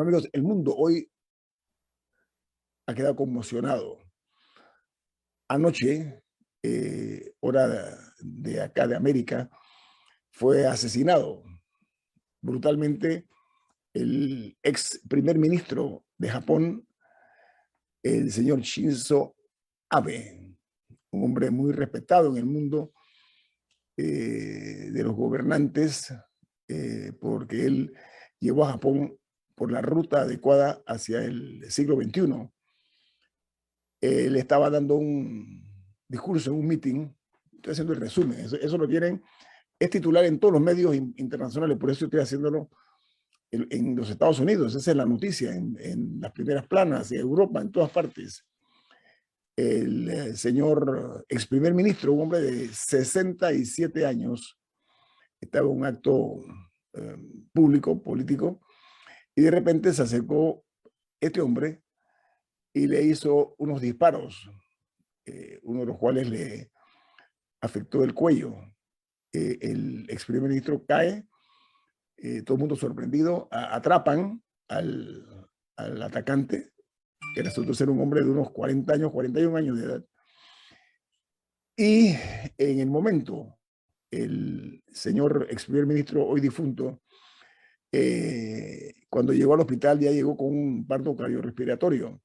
Bueno, amigos, el mundo hoy ha quedado conmocionado. Anoche, hora de acá de América, fue asesinado brutalmente el ex primer ministro de Japón, el señor Shinzo Abe, un hombre muy respetado en el mundo de los gobernantes, porque él llevó a Japón por la ruta adecuada hacia el siglo XXI. Él estaba dando un discurso en un meeting, estoy haciendo el resumen, eso lo tienen, es titular en todos los medios internacionales, por eso estoy haciéndolo en los Estados Unidos, esa es la noticia, en las primeras planas, en Europa, en todas partes. El señor ex primer ministro, un hombre de 67 años, estaba en un acto público, político, y de repente se acercó este hombre y le hizo unos disparos, uno de los cuales le afectó el cuello. El ex primer ministro cae, todo el mundo sorprendido, atrapan al atacante, que resultó ser un hombre de unos 40 años, 41 años de edad. Y en el momento, el señor ex primer ministro, hoy difunto, cuando llegó al hospital ya llegó con un paro cardiorrespiratorio,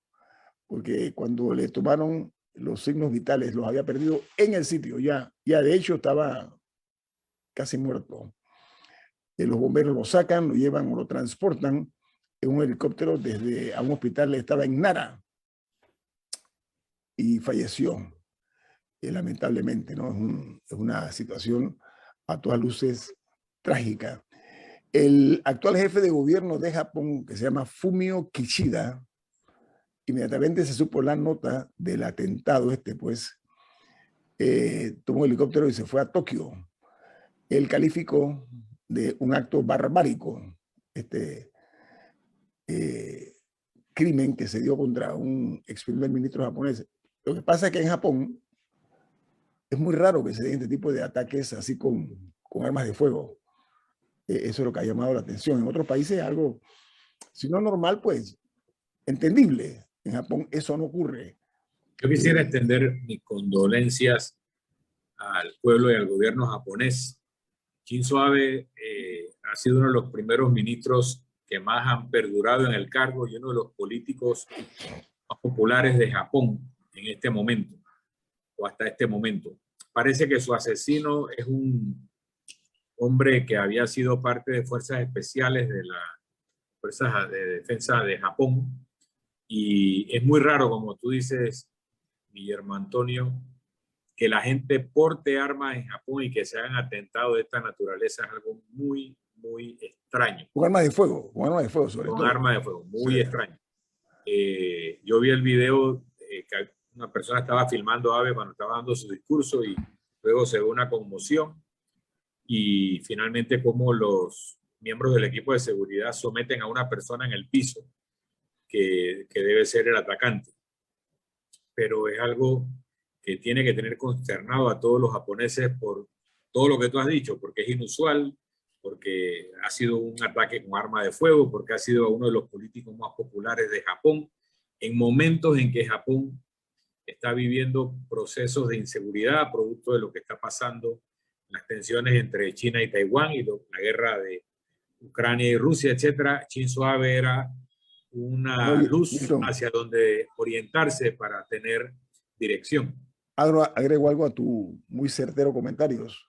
porque cuando le tomaron los signos vitales los había perdido en el sitio, ya de hecho estaba casi muerto. Los bomberos lo sacan, lo llevan o lo transportan en un helicóptero desde a un hospital, estaba en Nara y falleció, lamentablemente, ¿no? Es una situación a todas luces trágica. El actual jefe de gobierno de Japón, que se llama Fumio Kishida, inmediatamente se supo la nota del atentado pues, tomó el helicóptero y se fue a Tokio. Él calificó de un acto barbárico crimen que se dio contra un ex primer ministro japonés. Lo que pasa es que en Japón es muy raro que se den este tipo de ataques así con armas de fuego. Eso es lo que ha llamado la atención. En otros países es algo, si no normal, pues entendible. En Japón eso no ocurre. Yo quisiera extender mis condolencias al pueblo y al gobierno japonés. Shinzo Abe ha sido uno de los primeros ministros que más han perdurado en el cargo y uno de los políticos más populares de Japón en este momento, o hasta este momento. Parece que su asesino es un hombre que había sido parte de fuerzas especiales de las fuerzas de defensa de Japón, y es muy raro, como tú dices, Guillermo Antonio, que la gente porte armas en Japón y que se hagan atentados de esta naturaleza. Es algo muy, muy extraño. Con armas de fuego sobre todo. Con armas de fuego, muy extraño. Yo vi el video que una persona estaba filmando a Abe cuando estaba dando su discurso y luego se ve una conmoción y finalmente como los miembros del equipo de seguridad someten a una persona en el piso que debe ser el atacante. Pero es algo que tiene que tener consternado a todos los japoneses por todo lo que tú has dicho, porque es inusual, porque ha sido un ataque con arma de fuego, porque ha sido uno de los políticos más populares de Japón, en momentos en que Japón está viviendo procesos de inseguridad, producto de lo que está pasando, las tensiones entre China y Taiwán y la guerra de Ucrania y Rusia, etcétera. Shinzo Abe era una luz hacia donde orientarse para tener dirección. Agrego algo a tu muy certeros comentarios.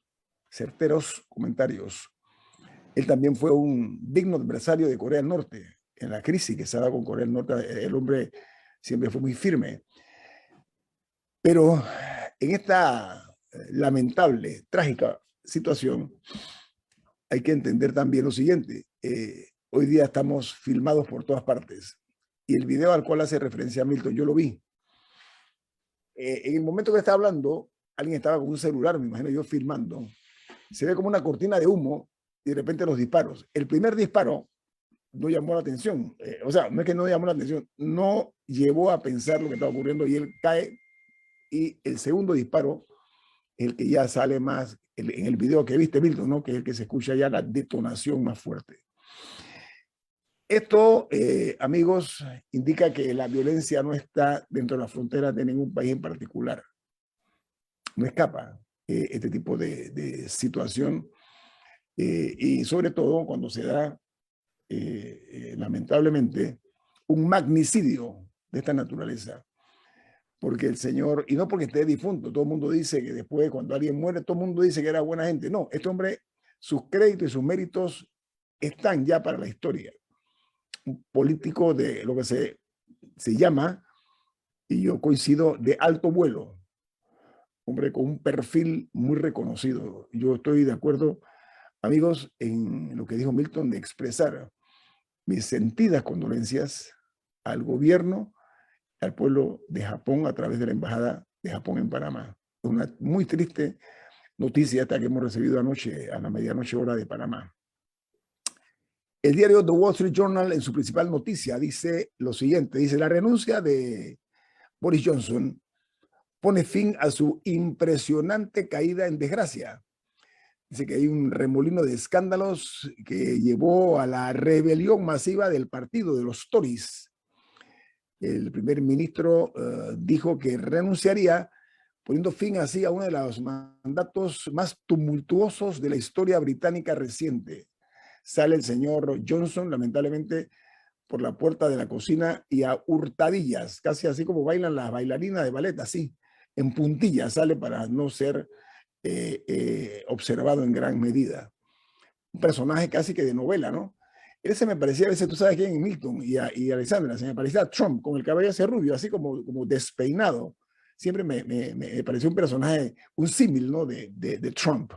Él también fue un digno adversario de Corea del Norte en la crisis que se ha dado con Corea del Norte. El hombre siempre fue muy firme. Pero en esta lamentable, trágica situación, hay que entender también lo siguiente. Hoy día estamos filmados por todas partes. Y el video al cual hace referencia a Milton, yo lo vi. En el momento que está hablando, alguien estaba con un celular, me imagino yo, filmando. Se ve como una cortina de humo y de repente los disparos. El primer disparo no llamó la atención. O sea, no es que no llamó la atención, no llevó a pensar lo que estaba ocurriendo y él cae. Y el segundo disparo, el que ya sale más en el video que viste, Milton, ¿no? Que es el que se escucha ya la detonación más fuerte. Esto, amigos, indica que la violencia no está dentro de las fronteras de ningún país en particular. No escapa este tipo de situación y sobre todo cuando se da, lamentablemente, un magnicidio de esta naturaleza. Porque el señor, y no porque esté difunto, todo el mundo dice que después cuando alguien muere, todo el mundo dice que era buena gente. No, este hombre, sus créditos y sus méritos están ya para la historia. Un político de lo que se llama, y yo coincido, de alto vuelo. Hombre con un perfil muy reconocido. Yo estoy de acuerdo, amigos, en lo que dijo Milton, de expresar mis sentidas condolencias al gobierno, al pueblo de Japón a través de la Embajada de Japón en Panamá. Una muy triste noticia esta que hemos recibido anoche, a la medianoche hora de Panamá. El diario The Wall Street Journal, en su principal noticia, dice lo siguiente, dice: la renuncia de Boris Johnson pone fin a su impresionante caída en desgracia. Dice que hay un remolino de escándalos que llevó a la rebelión masiva del partido de los Tories. El primer ministro dijo que renunciaría, poniendo fin así a uno de los mandatos más tumultuosos de la historia británica reciente. Sale el señor Johnson, lamentablemente, por la puerta de la cocina y a hurtadillas, casi así como bailan las bailarinas de ballet, así, en puntillas sale para no ser observado en gran medida. Un personaje casi que de novela, ¿no? Ese me parecía a veces, tú sabes quién, Milton y Alexandra, se me parecía Trump, con el cabello ese rubio, así como despeinado. Siempre me pareció un personaje, un símil, ¿no? de Trump.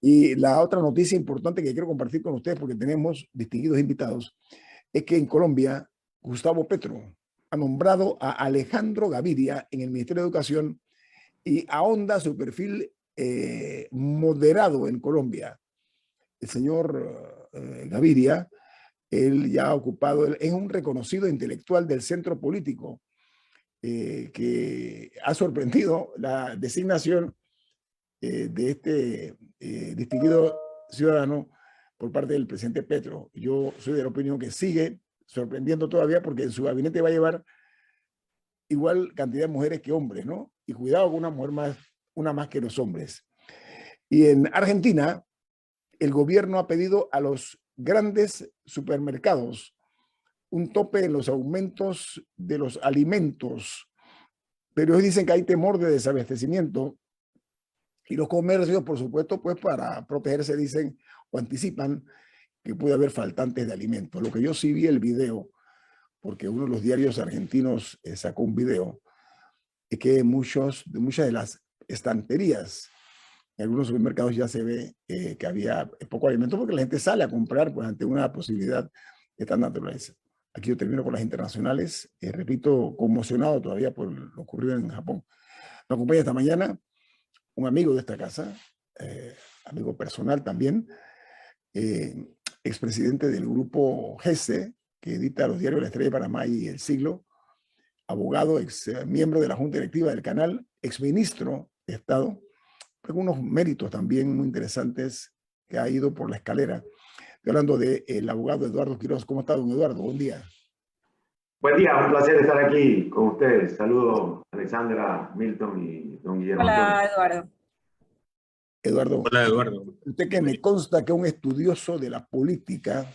Y la otra noticia importante que quiero compartir con ustedes, porque tenemos distinguidos invitados, es que en Colombia, Gustavo Petro ha nombrado a Alejandro Gaviria en el Ministerio de Educación y ahonda su perfil moderado en Colombia. El señor Gaviria, él ya ha ocupado, él es un reconocido intelectual del centro político que ha sorprendido la designación de este distinguido ciudadano por parte del presidente Petro. Yo soy de la opinión que sigue sorprendiendo todavía porque en su gabinete va a llevar igual cantidad de mujeres que hombres, ¿no? Y cuidado con una mujer más, una más que los hombres. Y en Argentina, el gobierno ha pedido a los grandes supermercados un tope en los aumentos de los alimentos, pero ellos dicen que hay temor de desabastecimiento y los comercios, por supuesto, pues para protegerse dicen o anticipan que puede haber faltantes de alimentos. Lo que yo sí vi el video, porque uno de los diarios argentinos sacó un video, es que muchas de las estanterías en algunos supermercados ya se ve que había poco alimento porque la gente sale a comprar pues, ante una posibilidad de esta naturaleza. Aquí yo termino con las internacionales. Repito, conmocionado todavía por lo ocurrido en Japón. Nos acompaña esta mañana un amigo de esta casa, amigo personal también, expresidente del grupo GESE, que edita los diarios La Estrella de Panamá y El Siglo, abogado, ex miembro de la Junta Directiva del canal, exministro de Estado, algunos méritos también muy interesantes que ha ido por la escalera. Estoy hablando del abogado Eduardo Quiroz. ¿Cómo está, don Eduardo? Buen día. Buen día, un placer estar aquí con ustedes. Saludos a Alexandra, Milton y don Guillermo. Hola, Eduardo. Eduardo. Hola, Eduardo. Usted que me consta que es un estudioso de la política,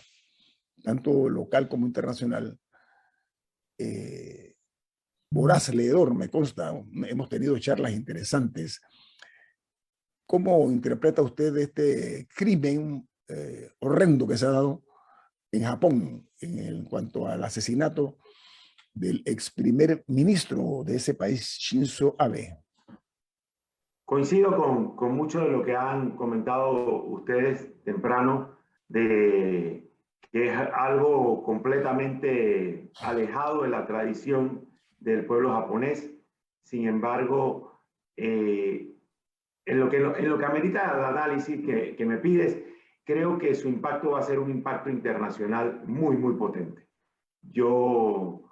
tanto local como internacional, voraz leedor, me consta, hemos tenido charlas interesantes. ¿Cómo interpreta usted este crimen horrendo que se ha dado en Japón en cuanto al asesinato del ex primer ministro de ese país, Shinzo Abe? Coincido con mucho de lo que han comentado ustedes temprano, de que es algo completamente alejado de la tradición del pueblo japonés. Sin embargo, en lo que amerita el análisis que me pides, creo que su impacto va a ser un impacto internacional muy, muy potente. Yo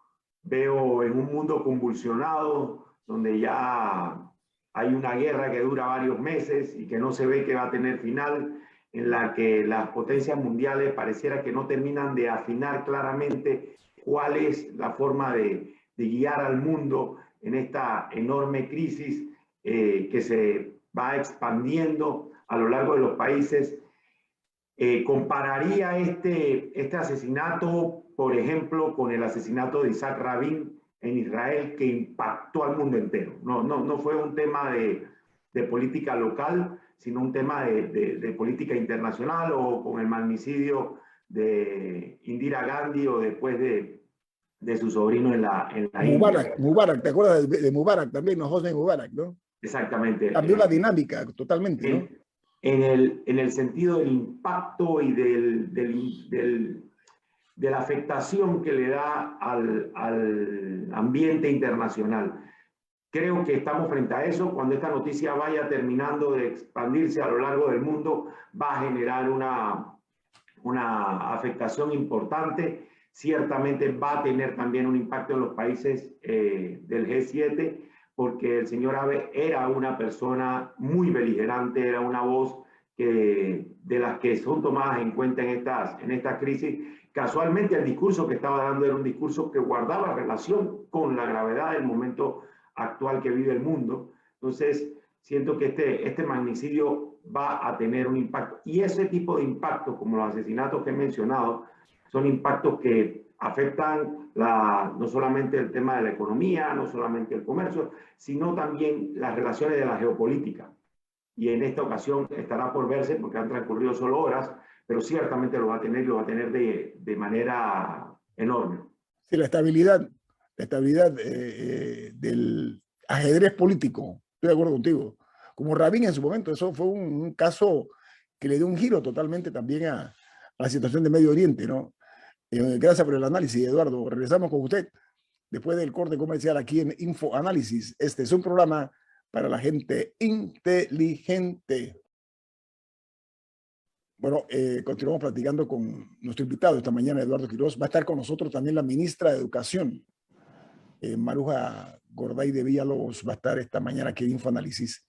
veo en un mundo convulsionado, donde ya hay una guerra que dura varios meses y que no se ve que va a tener final, en la que las potencias mundiales pareciera que no terminan de afinar claramente cuál es la forma de guiar al mundo en esta enorme crisis que se va expandiendo a lo largo de los países. Compararía este asesinato, por ejemplo, con el asesinato de Isaac Rabin en Israel, que impactó al mundo entero. No fue un tema de política local, sino un tema de política internacional, o con el magnicidio de Indira Gandhi, o después de su sobrino en la Mubarak, India. Mubarak, ¿te acuerdas de Mubarak también? ¿No? Hosni Mubarak, ¿no? Exactamente. Cambió la dinámica totalmente, ¿no? En el sentido del impacto y de la afectación que le da al ambiente internacional. Creo que estamos frente a eso. Cuando esta noticia vaya terminando de expandirse a lo largo del mundo, va a generar una afectación importante. Ciertamente va a tener también un impacto en los países del G7, porque el señor Abe era una persona muy beligerante, era una voz de las que son tomadas en cuenta en estas crisis. Casualmente el discurso que estaba dando era un discurso que guardaba relación con la gravedad del momento actual que vive el mundo. Entonces, siento que este magnicidio va a tener un impacto. Y ese tipo de impactos, como los asesinatos que he mencionado, son impactos que afectan no solamente el tema de la economía, no solamente el comercio, sino también las relaciones de la geopolítica. Y en esta ocasión estará por verse, porque han transcurrido solo horas, pero ciertamente lo va a tener de manera enorme. Sí, la estabilidad del ajedrez político. Estoy de acuerdo contigo. Como Rabin en su momento, eso fue un caso que le dio un giro totalmente también a la situación de Medio Oriente, ¿no? Gracias por el análisis, Eduardo. Regresamos con usted después del corte comercial aquí en Info Análisis. Este es un programa para la gente inteligente. Bueno, continuamos platicando con nuestro invitado esta mañana, Eduardo Quiroz. Va a estar con nosotros también la ministra de Educación, Maruja Gorday de Villalobos, va a estar esta mañana aquí en Infoanálisis.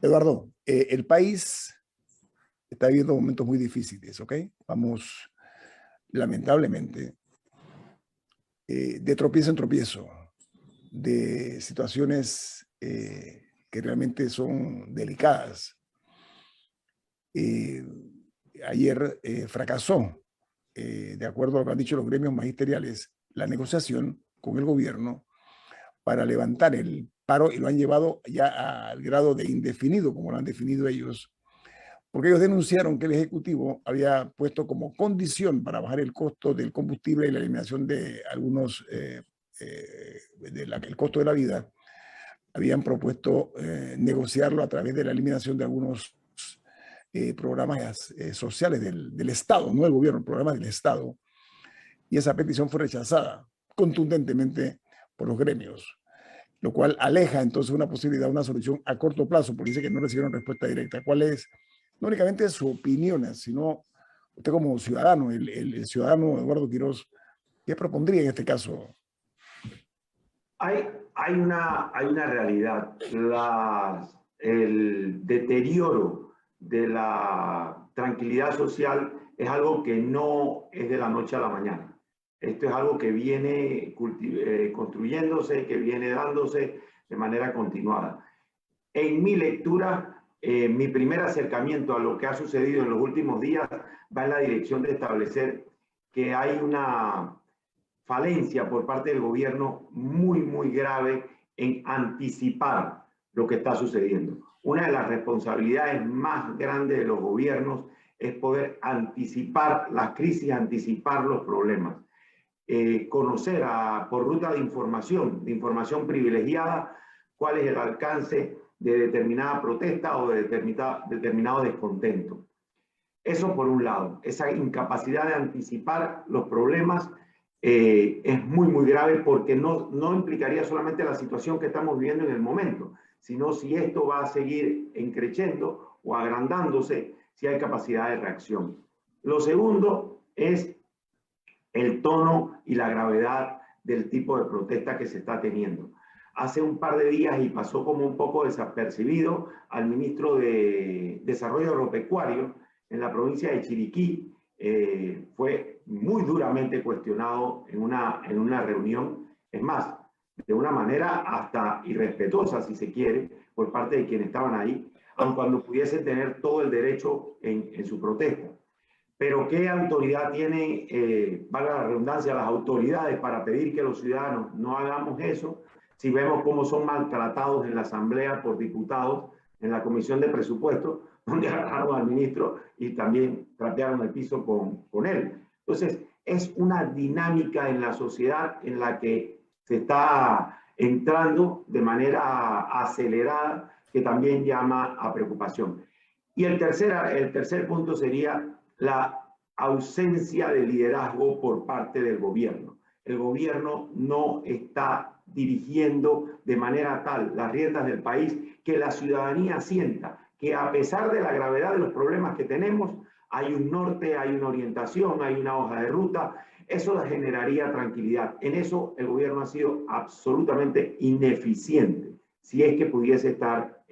Eduardo, el país está viviendo momentos muy difíciles, ¿ok? Vamos, lamentablemente, de tropiezo en tropiezo, de situaciones que realmente son delicadas. Ayer fracasó, de acuerdo a lo que han dicho los gremios magisteriales, la negociación con el gobierno para levantar el paro, y lo han llevado ya al grado de indefinido, como lo han definido ellos, porque ellos denunciaron que el Ejecutivo había puesto como condición para bajar el costo del combustible y la eliminación de algunos, el costo de la vida, habían propuesto negociarlo a través de la eliminación de algunos programas sociales del Estado, no del gobierno, programas del Estado, y esa petición fue rechazada contundentemente por los gremios, lo cual aleja entonces una posibilidad, una solución a corto plazo, porque dice que no recibieron respuesta directa. ¿Cuál es, no únicamente su opinión, sino usted como ciudadano, el ciudadano Eduardo Quiroz, qué propondría en este caso? Hay una realidad. El deterioro de la tranquilidad social es algo que no es de la noche a la mañana. Esto es algo que viene construyéndose, que viene dándose de manera continuada. En mi lectura, mi primer acercamiento a lo que ha sucedido en los últimos días va en la dirección de establecer que hay una falencia por parte del gobierno muy grave en anticipar lo que está sucediendo. Una de las responsabilidades más grandes de los gobiernos es poder anticipar las crisis, anticipar los problemas. Conocer por ruta de información privilegiada, cuál es el alcance de determinada protesta o de determinado descontento. Eso por un lado, esa incapacidad de anticipar los problemas es muy grave, porque no implicaría solamente la situación que estamos viviendo en el momento, sino si esto va a seguir creciendo o agrandándose, si hay capacidad de reacción. Lo segundo es el tono y la gravedad del tipo de protesta que se está teniendo. Hace un par de días, y pasó como un poco desapercibido, al ministro de Desarrollo Agropecuario, en la provincia de Chiriquí fue muy duramente cuestionado en una reunión, es más, de una manera hasta irrespetuosa, si se quiere, por parte de quienes estaban ahí, aun cuando pudiesen tener todo el derecho en su protesta. Pero ¿qué autoridad tienen, valga la redundancia, las autoridades para pedir que los ciudadanos no hagamos eso? Si vemos cómo son maltratados en la Asamblea por diputados, en la Comisión de Presupuestos, donde agarraron al ministro y también trapearon el piso con él. Entonces, es una dinámica en la sociedad en la que se está entrando de manera acelerada que también llama a preocupación. Y el tercer punto sería la ausencia de liderazgo por parte del gobierno. El gobierno no está dirigiendo de manera tal las riendas del país que la ciudadanía sienta que a pesar de la gravedad de los problemas que tenemos, hay un norte, hay una orientación, hay una hoja de ruta. Eso generaría tranquilidad. En eso el gobierno ha sido absolutamente ineficiente, si es que pudiese estar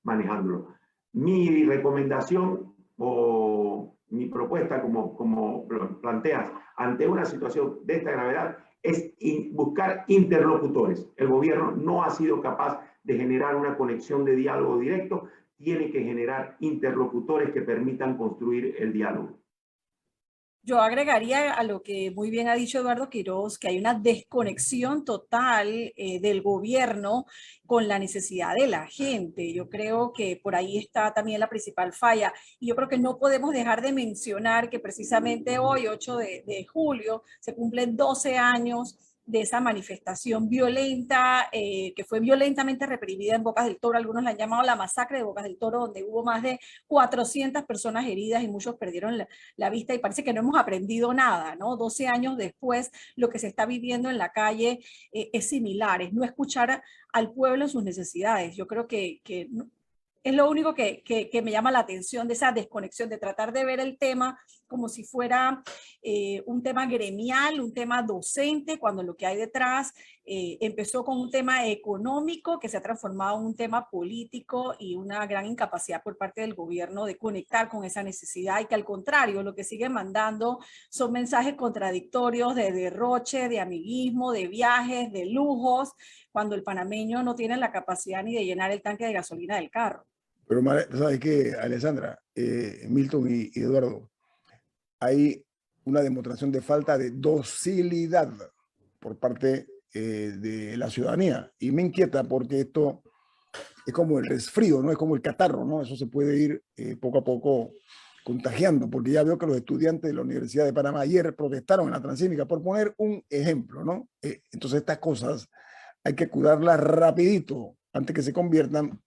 manejándolo. Mi recomendación o mi propuesta, como planteas, ante una situación de esta gravedad, es buscar interlocutores. El gobierno no ha sido capaz de generar una conexión de diálogo directo, tiene que generar interlocutores que permitan construir el diálogo. Yo agregaría a lo que muy bien ha dicho Eduardo Quiroz, que hay una desconexión total del gobierno con la necesidad de la gente. Yo creo que por ahí está también la principal falla. Y yo creo que no podemos dejar de mencionar que precisamente hoy, 8 de julio, se cumplen 12 años de esa manifestación violenta, que fue violentamente reprimida en Bocas del Toro. Algunos la han llamado la masacre de Bocas del Toro, donde hubo más de 400 personas heridas y muchos perdieron la vista, y parece que no hemos aprendido nada, ¿no? 12 años después, lo que se está viviendo en la calle es similar, es no escuchar al pueblo en sus necesidades. Yo creo que es lo único que me llama la atención, de esa desconexión, de tratar de ver el tema como si fuera un tema gremial, un tema docente, cuando lo que hay detrás empezó con un tema económico que se ha transformado en un tema político, y una gran incapacidad por parte del gobierno de conectar con esa necesidad, y que al contrario, lo que sigue mandando son mensajes contradictorios de derroche, de amiguismo, de viajes, de lujos, cuando el panameño no tiene la capacidad ni de llenar el tanque de gasolina del carro. Pero ¿sabes qué, Alessandra, Milton y Eduardo? Hay una demostración de falta de docilidad por parte de la ciudadanía. Y me inquieta porque esto es como el resfrío, ¿no? Es como el catarro, ¿no? Eso se puede ir poco a poco contagiando, porque ya veo que los estudiantes de la Universidad de Panamá ayer protestaron en la Transísmica, por poner un ejemplo, ¿no? Entonces estas cosas hay que curarlas rapidito antes que se conviertan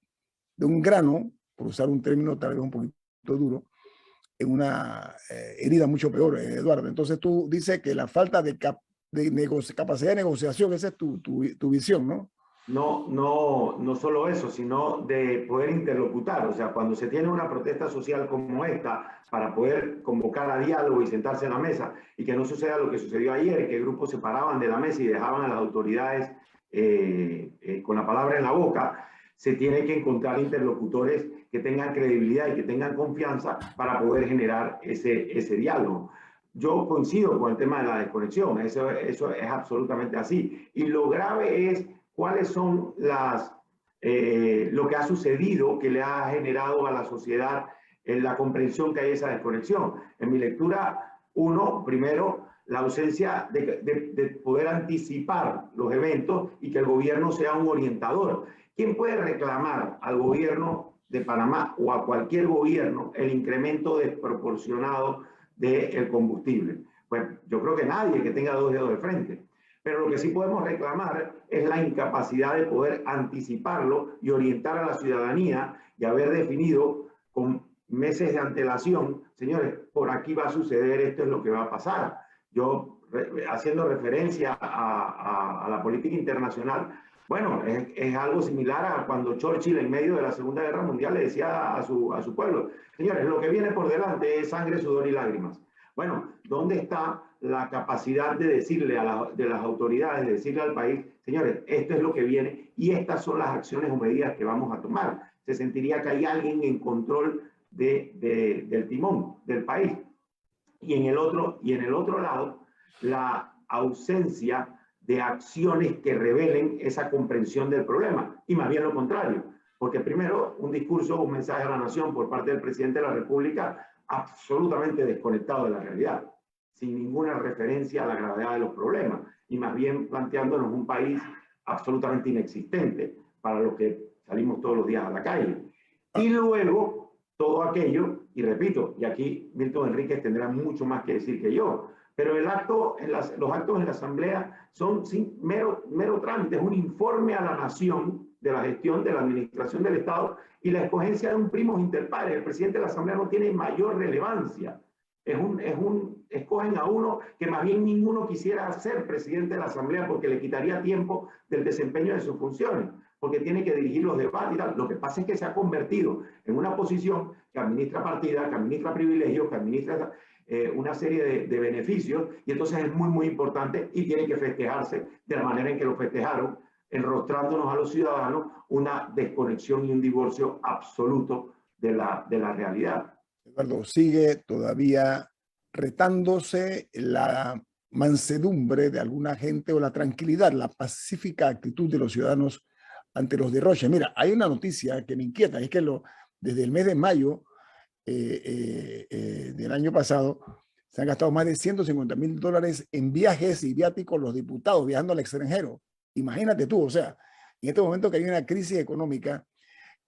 de un grano, por usar un término tal vez un poquito duro, en una herida mucho peor, Eduardo. Entonces tú dices que la falta de capacidad de negociación, esa es tu visión, ¿no? No solo eso, sino de poder interlocutar. O sea, cuando se tiene una protesta social como esta, para poder convocar a diálogo y sentarse en la mesa, y que no suceda lo que sucedió ayer, que grupos se paraban de la mesa y dejaban a las autoridades con la palabra en la boca, se tiene que encontrar interlocutores que tengan credibilidad y que tengan confianza para poder generar ese diálogo. Yo coincido con el tema de la desconexión, eso es absolutamente así. Y lo grave es cuáles son lo que ha sucedido que le ha generado a la sociedad la comprensión que hay esa desconexión. En mi lectura, primero, la ausencia de poder anticipar los eventos y que el gobierno sea un orientador. ¿Quién puede reclamar al gobierno de Panamá o a cualquier gobierno el incremento desproporcionado del combustible? Pues yo creo que nadie que tenga dos dedos de frente. Pero lo que sí podemos reclamar es la incapacidad de poder anticiparlo y orientar a la ciudadanía y haber definido con meses de antelación, señores, por aquí va a suceder, esto es lo que va a pasar. Yo, haciendo referencia a la política internacional, bueno, es algo similar a cuando Churchill en medio de la Segunda Guerra Mundial le decía a su pueblo, señores, lo que viene por delante es sangre, sudor y lágrimas. Bueno, ¿dónde está la capacidad de decirle de las autoridades, de decirle al país, señores, esto es lo que viene y estas son las acciones o medidas que vamos a tomar? Se sentiría que hay alguien en control del timón del país. Y en el otro lado, la ausencia de acciones que revelen esa comprensión del problema, y más bien lo contrario, porque primero un discurso, un mensaje a la nación por parte del presidente de la República absolutamente desconectado de la realidad, sin ninguna referencia a la gravedad de los problemas, y más bien planteándonos un país absolutamente inexistente para los que salimos todos los días a la calle. Y luego todo aquello, y repito, y aquí Milton Enríquez tendrá mucho más que decir que yo, pero los actos en la Asamblea son mero trámite, es un informe a la nación de la gestión de la administración del Estado y la escogencia de un primos inter pares. El presidente de la Asamblea no tiene mayor relevancia. Escogen a uno que más bien ninguno quisiera ser presidente de la Asamblea porque le quitaría tiempo del desempeño de sus funciones, porque tiene que dirigir los debates y tal. Lo que pasa es que se ha convertido en una posición que administra partidas, que administra privilegios, que administra una serie de beneficios, y entonces es muy, muy importante y tiene que festejarse de la manera en que lo festejaron, enrostrándonos a los ciudadanos una desconexión y un divorcio absoluto de la realidad. Eduardo, sigue todavía retándose la mansedumbre de alguna gente o la tranquilidad, la pacífica actitud de los ciudadanos ante los derroches. Mira, hay una noticia que me inquieta, es que desde el mes de mayo del año pasado se han gastado más de $150.000 en viajes y viáticos los diputados viajando al extranjero. Imagínate tú, o sea, en este momento que hay una crisis económica,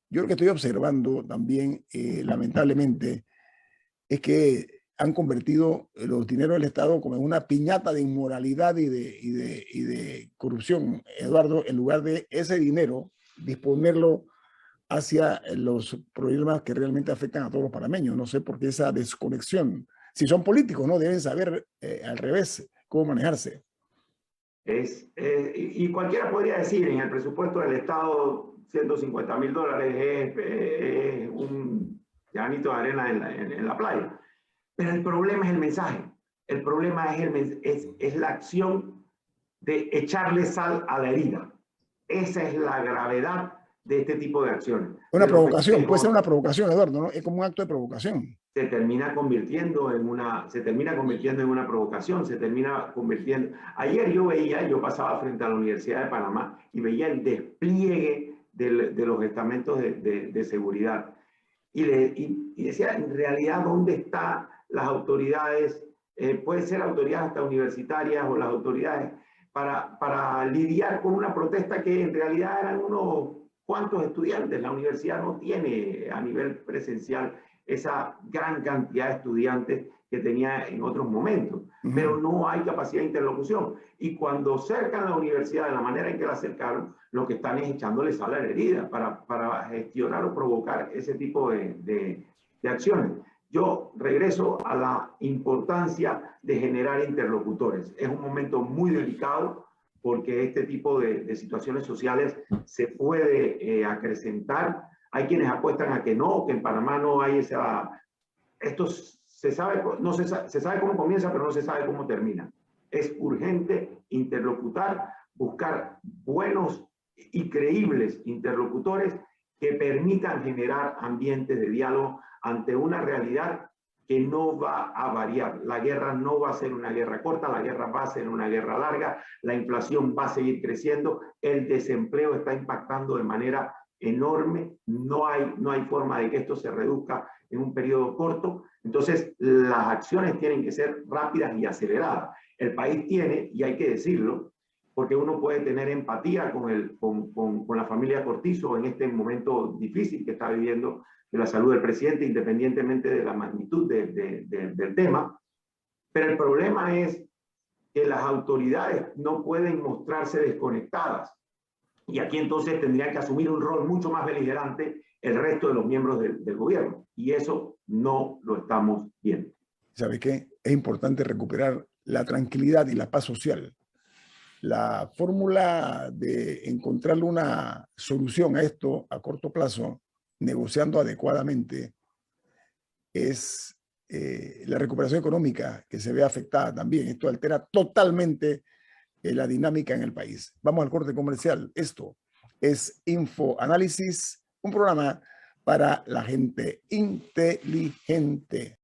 yo lo que estoy observando también, lamentablemente, es que han convertido los dineros del Estado como en una piñata de inmoralidad y de corrupción, Eduardo, en lugar de ese dinero disponerlo hacia los problemas que realmente afectan a todos los panameños. No sé por qué esa desconexión. Si son políticos, ¿no? Deben saber al revés cómo manejarse. Y cualquiera podría decir, en el presupuesto del Estado, $150.000 es un granito de arena en la playa. Pero el problema es el mensaje. El problema es la acción de echarle sal a la herida. Esa es la gravedad de este tipo de acciones. Una provocación, puede ser una provocación, Eduardo, ¿no? Es como un acto de provocación. Se termina convirtiendo en una provocación, se termina convirtiendo. Ayer yo pasaba frente a la Universidad de Panamá y veía el despliegue de los estamentos de seguridad. Y decía, en realidad, ¿dónde están las autoridades? Puede ser autoridades hasta universitarias o las autoridades para lidiar con una protesta que en realidad eran unos cuantos estudiantes. La universidad no tiene a nivel presencial esa gran cantidad de estudiantes que tenía en otros momentos, pero no hay capacidad de interlocución. Y cuando cercan la universidad de la manera en que la acercaron, lo que están es echándole sal a la herida para gestionar o provocar ese tipo de acciones. Yo regreso a la importancia de generar interlocutores. Es un momento muy delicado porque este tipo de situaciones sociales se puede acrecentar. Hay quienes apuestan a que no, que en Panamá no hay esa... Esto se sabe cómo comienza, pero no se sabe cómo termina. Es urgente interlocutar, buscar buenos y creíbles interlocutores que permitan generar ambientes de diálogo ante una realidad que no va a variar. La guerra no va a ser una guerra corta, la guerra va a ser una guerra larga, la inflación va a seguir creciendo, el desempleo está impactando de manera enorme, no hay forma de que esto se reduzca en un periodo corto. Entonces, las acciones tienen que ser rápidas y aceleradas. El país tiene, y hay que decirlo, porque uno puede tener empatía con la familia Cortizo en este momento difícil que está viviendo de la salud del presidente, independientemente de la magnitud del tema. Pero el problema es que las autoridades no pueden mostrarse desconectadas. Y aquí entonces tendrían que asumir un rol mucho más beligerante el resto de los miembros del gobierno. Y eso no lo estamos viendo. ¿Sabe qué? Es importante recuperar la tranquilidad y la paz social. La fórmula de encontrar una solución a esto a corto plazo, negociando adecuadamente, es la recuperación económica que se ve afectada también. Esto altera totalmente la dinámica en el país. Vamos al corte comercial. Esto es Infoanálisis, un programa para la gente inteligente.